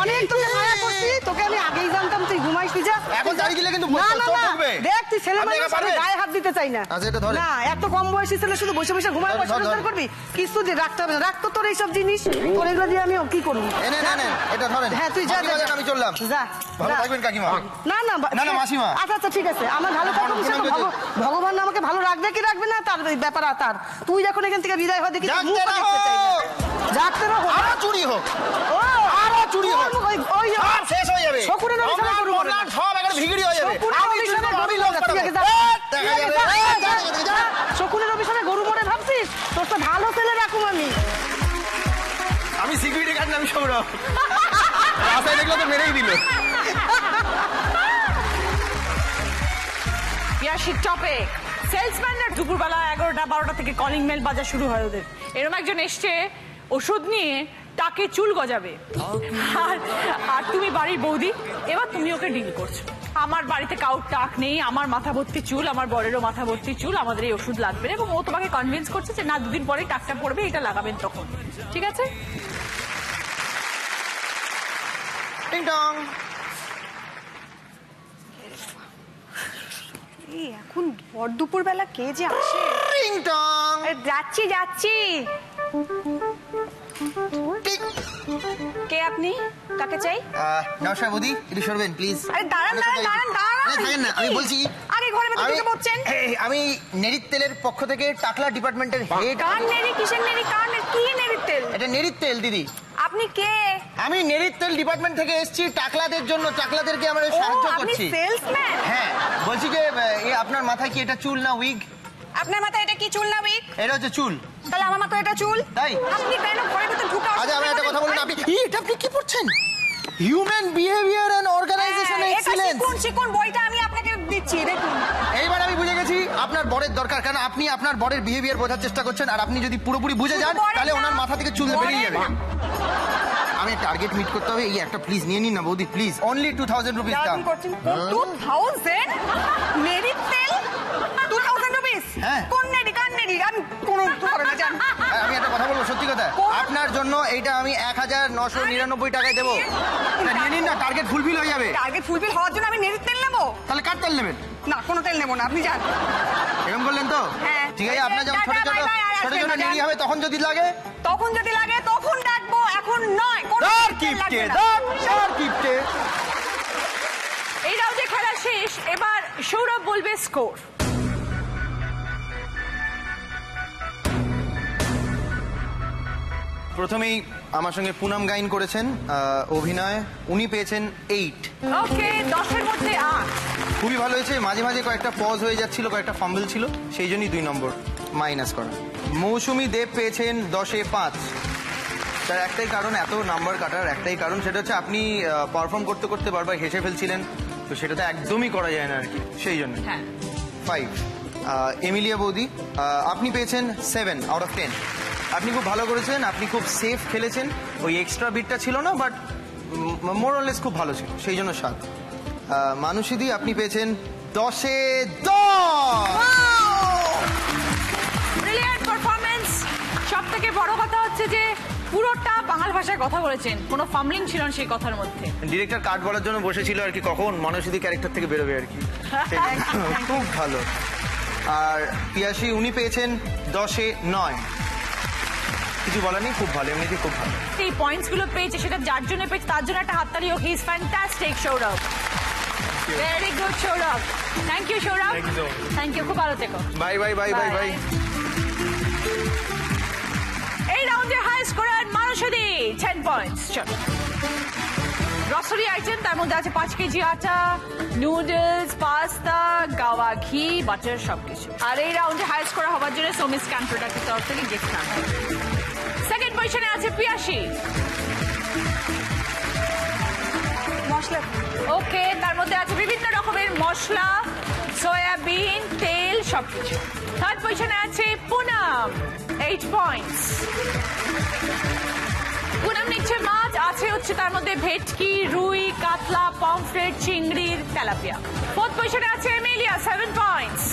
অনেক তোকে মায়া করছি, তোকে আমি আগেই জানতাম তুই ঘুমাইছিস। যা এখন দাঁড়িয়ে দিলে কিন্তু না না চোখ না, ঢুকবে। দেখ তুই ছেলে আপনি মানুষ, একা আমি পারবেন? গায়ে হাত দিতে চাই না। আচ্ছা, এটা ধরেন। না, এত কম বয়সী ছেলে শুধু বসে বসে ঘুমায় বসে ধর, ধর, রোজগার ধর। করবি, কিছু দিয়ে রাখতে হবে না। রাখতো তোর এইসব জিনিস, তোর এগুলো দিয়ে আমি কি করবো? এনে না না, এটা ধরেন। হ্যাঁ তুই যা, আপনি যা, বাজান, যা। আমি চললাম। যা, ভালো যা। থাকবেন কাকিমা। না না না, না, মাসিমা। আচ্ছা আচ্ছা ঠিক আছে, আমার ভালো থাকবে, প্রণাম সে তো করছি। ভগবান আমাকে ভালো রাখবে কি রাখবে না তার ব্যাপার তার। তুই যখন এখান থেকে বিদায় হয় দেখি তোর জাগতে মুখও রহো। দেখতে চাই না। জাগতে রহো। আরো চুরি হোক, ও, আরো চুরি হোক। ওই সব শেষ হয়ে যাবে। শকুনের অভিশাপে গরু মরে না। সব একবার ভিগড়ি হয়ে যাবে। শকুনের আমি অভিশাপে চুরি করবো, আমি গরু লোক মরে। পাঠাবো। তুই আগে যা। দেখা তুই আগে যাবে। যা। যা, যা, যা, যা। শকুনের অভিশাপে গরু মরে ভাবছিস? তোর তো ভালো ছেলে রাখুম আমি। আমি সিকিউরিটি গার্ড না, আমি সৌরভ। রাস্তায় দেখলে তো মেরেই দিল। পিয়াসির টপিক সেলসম্যানরা দুপুরবেলা 11টা-12টা থেকে কলিং মেল বাজা শুরু হয় ওদের। এরকম একজন এসছে ওষুধ নিয়ে টাকে চুল গজাবে, আর তুমি বাড়ির বৌদি, এবার তুমি ওকে ডিল করছো। আমার বাড়িতে কাউর টাক নেই, আমার মাথা ভর্তি চুল, আমার বরেরও মাথা ভর্তি চুল, আমাদের এই ওষুধ লাগবে না। এবং ও তোমাকে কনভিন্স করছে যে না, দুদিন পরে টাকটা পড়বে, এটা লাগাবেন তখন। ঠিক আছে? টিং টং। এই এখন ভর দুপুর বেলা কে যে আসে? টিং টং। আরে যাচ্ছি যাচ্ছি। টিক। কে আপনি? কাকে চাই? নমস্কার বৌদি, একটু সরবেন প্লিজ। আরে দাঁড়ান দাঁড়ান দাঁড়ান দাঁড়ান। থাকেন না, আমি বলছি আরে ঘরে ভেতর ঢুকে পড়ছেন। আমি নেরিত তেলের পক্ষ থেকে টাকলা ডিপার্টমেন্টের হেড। কার নেড়ি? কিসের নেড়ি? কার নেড়ি? কি নেড়ির তেল? এটা নেরিত তেল দিদি। আপনি কে? আমি নেরিত তেল ডিপার্টমেন্ট থেকে এসেছি টাকলাদের জন্য, টাকলাদেরকে আমরা সাহায্য আপনি করছি। সেলসম্যান? হ্যাঁ, বলছি যে আপনার মাথায় কি এটা চুল না উইগ? আপনার মাথায় এটা কি চুল না উইগ? এটা হচ্ছে চুল। তাহলে আমার মাথায় এটা চুল? তাই? আপনি কেন ঘরে ভেতর ঢুকে? আচ্ছা, আমি একটা কথা বলুন, আপনি এটা আপনি কি পড়ছেন? Human behaviour and organisation excellence. শিখুন বইটা আমি আপনাকে দিচ্ছি, দেখুন। এইবার আমি বুঝে গেছি আপনার বরের দরকার, কারণ আপনি আপনার বরের বিহেভিয়ার বোঝার চেষ্টা করছেন, আর আপনি যদি পুরোপুরি বুঝে যান তাহলে ওনার মাথা থেকে চুল বেরিয়ে যাবে। আমি টার্গেট মিট করতে হবে, এই একটা প্লিজ নিয়ে নিন না বৌদি, প্লিজ। অনলি 2000 রুপিস দাম। 2000 নেড়ির তেল? 2000 রুপিস? হ্যাঁ। কোন নেড়ি? কার নেড়ি? আমি কোনো হবে না, জান। আমি একটা কথা বলবো, সত্যি কথা, আপনার জন্য এইটা আমি 1999 টাকায় দেবো। এটা নিয়ে নিন না, টার্গেট ফুলফিল হয়ে যাবে। টার্গেট ফুলফিল হওয়ার জন্য আমি নেড়ির তেল নেবো? তাহলে কার তেল নেবেন? না, কোনো তেল নেবো না, আপনি যান। এরকম করলেন তো? হ্যাঁ। ঠিক আছে, আপনার যখন ছোট ছোট বাই বাই, আর ছোট আসবেন ছোট না, নেড়ি যান। হবে তখন যদি লাগে, তখন যদি লাগে তখন ডাকবো, এখন নয়। কোনো দাঁড় তেল কিপটে, লাগবে না। দাঁড় কিপটে। এই রাউন্ডে খেলা শেষ, এবার সৌরভ বলবে স্কোর। প্রথমেই আমার সঙ্গে পুনম গাইন করেছেন অভিনয়, উনি পেয়েছেন 8। ওকে, 10-এর মধ্যে 8। খুবই ভালো হয়েছে, মাঝে মাঝে কয়েকটা পজ হয়ে যাচ্ছিল, কয়েকটা ফাম্বল ছিল, সেই জন্যই 2 নম্বর মাইনাস করা। মৌসুমী দেব পেয়েছেন 10-এ 5। তার একটাই কারণ, এত নাম্বার কাটার একটাই কারণ, সেটা হচ্ছে আপনি পারফর্ম করতে করতে বারবার হেসে ফেলছিলেন, তো সেটা তো একদমই করা যায় না আর কি, সেই জন্য 5। এমিলিয়া বৌদি, আপনি পেয়েছেন 7 আউট অফ 10। আপনি খুব ভালো করেছেন, আপনি খুব সেফ খেলেছেন, ওই এক্সট্রা বিটটা ছিল না, বাট মোরলেস খুব ভালো ছিল, সেই জন্য 7। মানুষিদি, আপনি পেয়েছেন 10-এ 10। Brilliant performance. সব থেকে বড় কথা হচ্ছে যে পুরোটা বাংলা ভাষায় কথা বলেছেন, কোনো ফামলিং ছিল না সেই কথার মধ্যে। ডিরেক্টর কার্ড বলার জন্য বসেছিল আর কি, কখন মানুষিদি ক্যারেক্টার থেকে বেরোবে আর কি। খুব ভালো। আর পিয়াসী, উনি পেয়েছেন 10-এ 9। কিছু বলার নেই, খুব ভালো, এমনিতে খুব ভালো। এই পয়েন্টস গুলো পেয়েছে, সেটা যার জন্য পেয়েছে তার জন্য একটা হাততালি হোক। He is fantastic Sourav, very good Sourav. Thank you Sourav, thank you, খুব ভালো থেকো। Bye bye bye bye bye. এই রাউন্ডে হাই স্কোরার মানুষদি 10 পয়েন্টস। চলো, গ্রসারি আইটেম, তার মধ্যে আছে 5 কেজি আটা, নুডলস, পাস্তা, গাওয়া ঘি, বাটার, সবকিছু। আর এই রাউন্ডে হাই স্কোরার হওয়ার জন্য সোমি স্ক্যান প্রোডাক্টের তরফ থেকে গিফট থাকবে। সেকেন্ড পজিশনে আছে পিয়াসী, মশলা। ওকে, তার মধ্যে আছে বিভিন্ন রকমের মশলা, সয়াবিন, তেল, সবকিছু। থার্ড পজিশনে আছে পুনম, 8 পয়েন্টস। পুনম নিচ্ছে মাছ, আছে হচ্ছে তার মধ্যে ভেটকি, রুই, কাতলা, পমফ্রেট, চিংড়ির, তেলাপিয়া। ফোর্থ পজিশনে আছে Emilia, 7 points.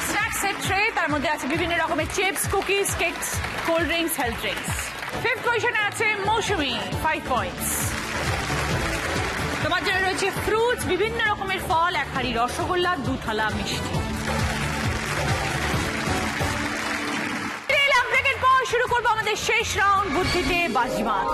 Snacks set tray, তার মধ্যে আছে বিভিন্ন রকমের chips, cookies, cakes, cold drinks, health drinks. Fifth পজিশনে আছে মৌসুমি, 5 পয়েন্টস। তোমার জন্য রয়েছে ফ্রুটস, বিভিন্ন রকমের ফল, এক হাঁড়ি রসগোল্লা, 2 থালা মিষ্টি। শুরু করবো আমাদের শেষ রাউন্ড, বুদ্ধিতে বাজিমাত।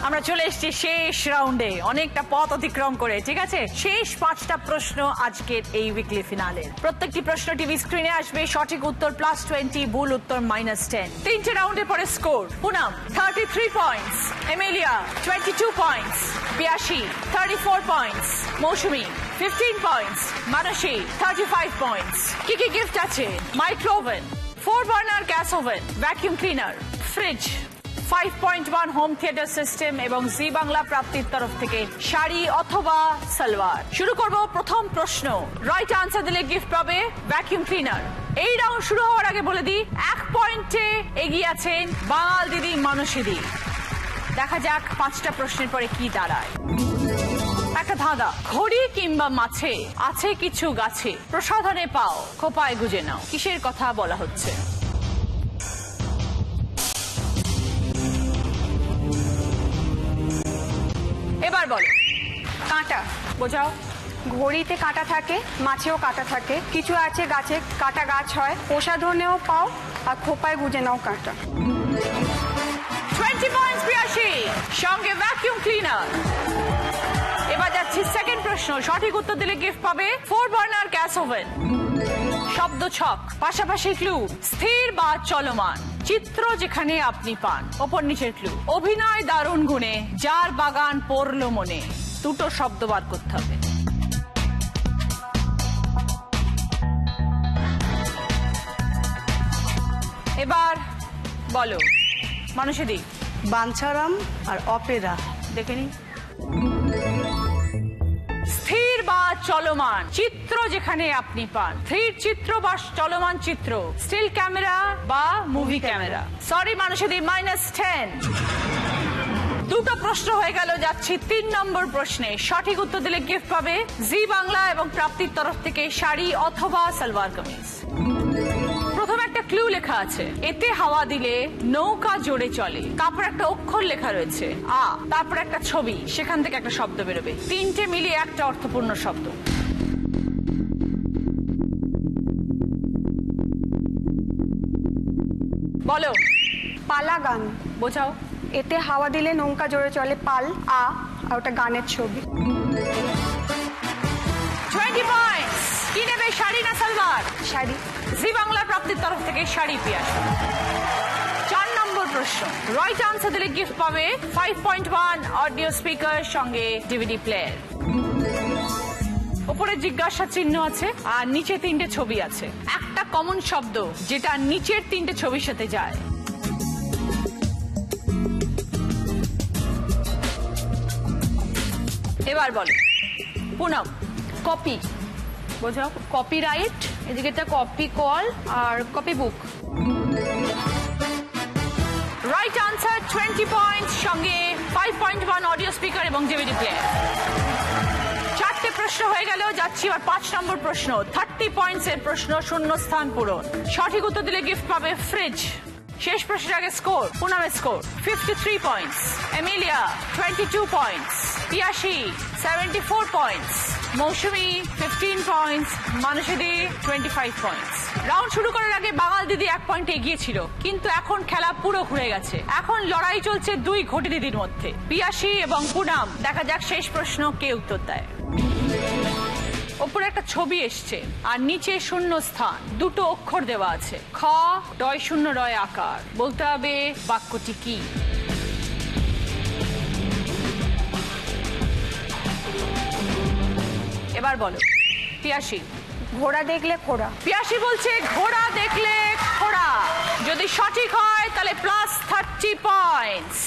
আমরা চলে এসেছি শেষ রাউন্ডে, অনেকটা পথ অতিক্রম করে। ঠিক আছে, শেষ 5টা প্রশ্ন আজকের এই উইকলি ফিনালের। প্রত্যেকটি প্রশ্ন টিভি স্ক্রিনে আসবে। সঠিক উত্তর +20, ভুল উত্তর -10। 3টে রাউন্ডের পরে score: Poonam 33 points, Emilia 22 points, Piyasi 34 points, Mousumi 15 points, Manasi 35 points. কি কি গিফট আছে? Micro oven, 4 burner gas oven, vacuum cleaner, fridge, 5.1 home theatre system এবং জি বাংলা প্রাপ্তির তরফ থেকে শাড়ি অথবা সালোয়ার। শুরু করব প্রথম প্রশ্ন। রাইট আনসার দিলে গিফট পাবে ভ্যাকিউম ক্লিনার। এই রাউন্ড শুরু হওয়ার আগে বলে দিই, 1 পয়েন্টে এগিয়ে আছেন বাঙাল দিদি মানসী দি। দেখা যাক 5টা প্রশ্নের পরে কি দাঁড়ায়। একটা ধাঁধা: ঘড়ি কিংবা মাছে আছে কিছু গাছে, প্রসাধনে পাও খোপায় গুজে নাও। কিসের কথা বলা হচ্ছে? এবার বলো। কাঁটা। বোঝাও। ঘড়িতে কাঁটা থাকে, মাছেও কাঁটা থাকে, কিছু আছে গাছে, কাঁটা গাছ হয়, প্রসাধনেও পাও আর খোপায় গুজে নাও কাঁটা। 20 পয়েন্টস পিয়াসী, সঙ্গে ভ্যাকিউম ক্লিনার। এবার যাচ্ছি সেকেন্ড প্রশ্ন। সঠিক উত্তর দিলে গিফট পাবে 4 বার্নার গ্যাস ওভেন। শব্দ ছক, পাশাপাশি ক্লু: স্থির বা চলমান, চিত্র যেখানে আপনি পান। ওপর নিচের ক্লু: অভিনয় দারুণ গুণে, যার বাগান পড়লো মনে। 2টো শব্দ বার করতে হবে। এবার বলো মানুষে দিক। বাঞ্ছারাম আর অপেরা। দেখে নি। স্থির বা চলমান, চিত্র যেখানে আপনি পান। স্থির চিত্র বা চলমান চিত্র, স্টিল ক্যামেরা বা মুভি ক্যামেরা। সরি মানুষে দিই, -10। 2টো প্রশ্ন হয়ে গেল। যাচ্ছি 3 নম্বর প্রশ্নে। সঠিক উত্তর দিলে গিফট পাবে জি বাংলা এবং প্রাপ্তির তরফ থেকে শাড়ি অথবা সালোয়ার কামিজ। প্রথম একটা ক্লু লেখা আছে, এতে হাওয়া দিলে নৌকা জোরে চলে। তারপর একটা অক্ষর লেখা রয়েছে আ, তারপর একটা ছবি, সেখান থেকে একটা শব্দ বেরোবে। 3টে মিলিয়ে একটা অর্থপূর্ণ শব্দ। বলো। পালা গান। বোঝাও। এতে হাওয়া দিলে নৌকা জোরে চলে, পাল, আ, আর ওটা গানের ছবি। 20 পয়েন্টস। কি নেবে, শাড়ি না সালোয়ার? শাড়ি। জি বাংলা প্রাপ্তির তরফ থেকে শাড়ি পিয়াসী। 4 নম্বর প্রশ্ন। রাইট আনসার দিলে গিফট পাবে 5.1 অডিও স্পিকার, সঙ্গে ডিভিডি প্লেয়ার। উপরে জিজ্ঞাসা চিহ্ন আছে আর নিচে 3টে ছবি আছে। একটা কমন শব্দ যেটা নিচের 3টে ছবির সাথে যায়। এবার বলো। পুনম। কপি। বোঝাও। কপিরাইট, এদিকে একটা কপি কল আর copy book. Right answer, 20 points, সঙ্গে 5.1 অডিও স্পিকার এবং ডিভিডি প্লেয়ার। 4টে প্রশ্ন হয়ে গেল। যাচ্ছি এবার 5 নম্বর প্রশ্ন। 30 পয়েন্টস এর প্রশ্ন, শূন্য স্থান পূরণ। সঠিক উত্তর দিলে গিফট পাবে ফ্রিজ। শেষ প্রশ্নের আগে স্কোর: পুনমের score 53 points, Emilia 22 points, Piyasi 74 points, Mousumi 15 points, Manasi দি 25 পয়েন্টস। রাউন্ড শুরু করার আগে বাঙাল দিদি 1 পয়েন্টে এগিয়ে ছিল, কিন্তু এখন খেলা পুরো ঘুরে গেছে। এখন লড়াই চলছে 2 ঘটি দিদির মধ্যে, পিয়াসী এবং পুনম। দেখা যাক শেষ প্রশ্ন কে উত্তর দেয়। উপরে একটা ছবি এসছে আর নিচে শূন্য স্থান, 2টো অক্ষর দেওয়া আছে, খ ডয় শূন্য রয় আকার। বলতে হবে বাক্যটি কি। এবার বলো। পিয়াসী। ঘোড়া দেখলে খোড়া। পিয়াসী বলছে ঘোড়া দেখলে খোড়া। যদি সঠিক হয় তাহলে +30 পয়েন্টস,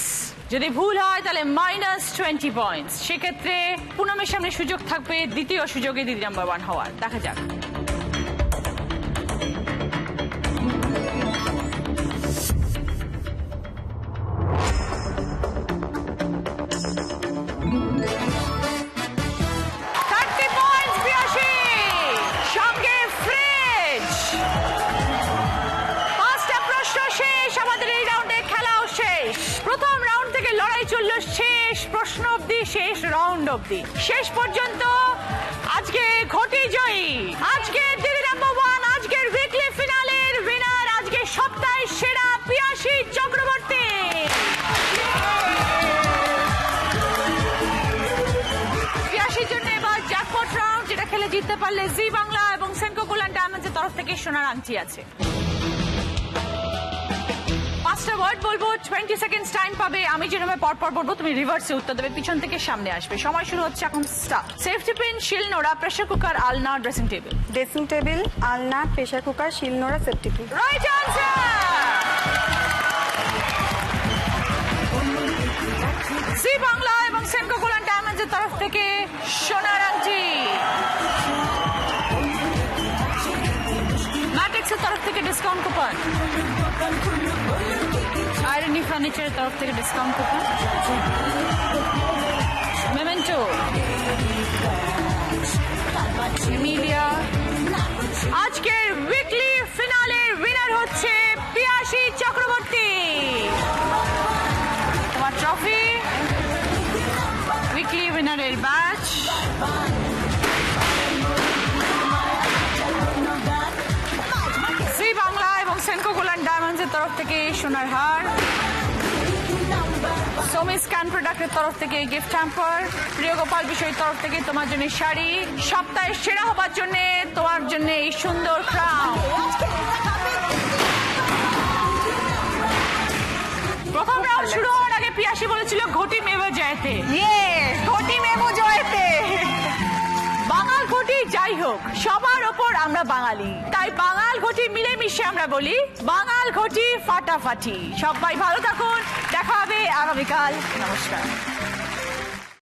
যদি ভুল হয় তাহলে -20 পয়েন্টস। সেক্ষেত্রে পুনমের সামনে সুযোগ থাকবে দ্বিতীয় সুযোগে দিদি নাম্বার 1 হওয়ার। দেখা যাক। লড়াই চললো শেষ প্রশ্ন অবধি, শেষ রাউন্ড অবধি। শেষ পর্যন্ত আজকে ঘটি জয়ী, আজকে দিদি নাম্বার 1, আজকের উইকলি ফিনালের উইনার, আজকে সপ্তাহের সেরা পিয়াসী চক্রবর্তী। পিয়াসীর জন্য এবার জ্যাকপট রাউন্ড, যেটা খেলে জিততে পারলে জি বাংলা এবং সেনকো গোল্ড অ্যান্ড ডায়মন্ডস এর তরফ থেকে সোনার আংটি আছে। 5টা ওয়ার্ড বলবো, 20 সেকেন্ডস টাইম পাবে। আমি যেভাবে পরপর বলবো তুমি রিভার্সে উত্তর দেবে, পিছন থেকে সামনে আসবে। সময় শুরু হচ্ছে এখন। স্টার্ট। সেফটি পিন, শিলনোড়া, প্রেসার কুকার, আলনা, ড্রেসিং টেবিল। ড্রেসিং টেবিল, আলনা, প্রেসার কুকার, শিলনোড়া, safety pin. Right answer. Zee Bangla এবং সেনকো গোল্ড অ্যান্ড ডায়মন্ডস এর তরফ থেকে সোনার আংটি। ম্যাট্রিক্সের তরফ থেকে ডিসকাউন্ট কুপন। আয়রনি ফার্নিচারের তরফ থেকে ডিসকাউন্ট কুপন। Memento, Emilia. আজকের উইকলি ফিনালের উইনার হচ্ছে পিয়াসী চক্রবর্তী। তোমার ট্রফি, উইকলি উইনারের ব্যাচ, জি বাংলা এবং সেনকো গোল্ড অ্যান্ড ডায়মন্ডস এর তরফ থেকে সোনার হার, সোমি স্ক্যান প্রোডাক্টের তরফ থেকে গিফট হ্যাম্পার, প্রিয় গোপাল বিষয়ের তরফ থেকে তোমার জন্য শাড়ি, সপ্তাহের সেরা হবার জন্য তোমার জন্য এই সুন্দর ক্রাউন। প্রথম রাউন্ড শুরু হওয়ার আগে পিয়াসী বলেছিল ঘটি মেবো জয়তে। ঘটি মেবো জয়তে। বাঙাল ঘটি যাই হোক, সবার ওপর আমরা বাঙালি, তাই বাঙাল ঘটি মিলেমিশে আমরা বলি বাঙাল ঘটি ফাটাফাটি। সবাই ভালো থাকুন, দেখা হবে আগামীকাল। নমস্কার।